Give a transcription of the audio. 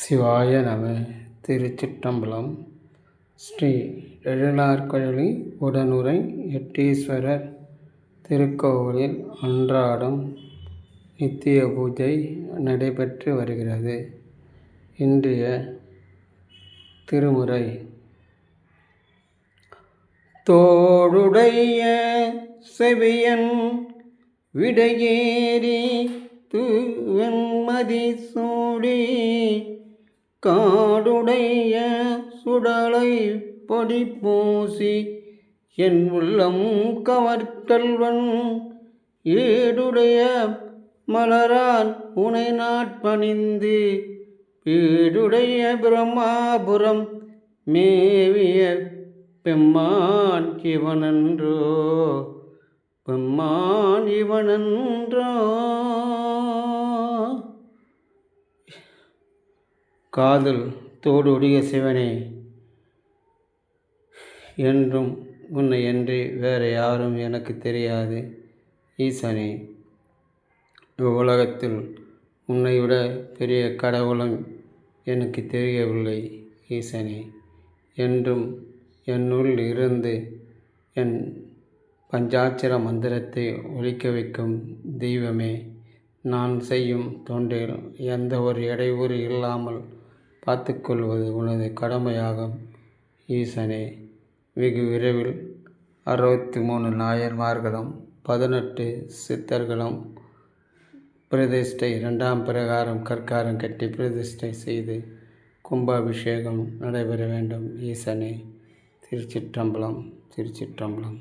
சிவாய நம. திருச்சிற்றம்பலம். ஸ்ரீ எழிலார்கழலி உடனுறை எட்டீஸ்வரர் திருக்கோவிலில் அன்றாடம் நித்திய பூஜை நடைபெற்று வருகிறது. இன்றைய திருமுறை: தோடுடைய செவியன் விடையேறி தூவெண்மதி சூடி காடுடைய சுடலை பொடி பூசி என் உள்ளம் கவர்கல்வன் ஏடுடைய மலரான் உனை நாட்பணிந்து பீடுடைய பிரம்மாபுரம் மேவிய பெம்மான் இவனன்றோ பெம்மான் இவனன்றோ. காதல் தோடுடைய சிவனே, என்றும் உன்னை அன்றி வேறு யாரும் எனக்கு தெரியாது. ஈசனே, இவ்வுலகத்தில் உன்னை விட பெரிய கடவுளும் எனக்கு தெரியவில்லை. ஈசனே, என்றும் என்னுள் இருந்து என் பஞ்சாட்சர மந்திரத்தை ஒலிக்க வைக்கும் தெய்வமே, நான் செய்யும் தொண்டில் எந்த ஒரு இடையூறு இல்லாமல் பார்த்துக்கொள்வது உனது கடமையாகும். ஈசனே, வெகு விரைவில் 63 நாயன்மார்களும் 18 சித்தர்களும் பிரதிஷ்டை 2ஆம் பிரகாரம் கற்காரம் கட்டி பிரதிஷ்டை செய்து கும்பாபிஷேகம் நடைபெற வேண்டும். ஈசனே, திருச்சிற்றம்பலம், திருச்சிற்றம்பலம்.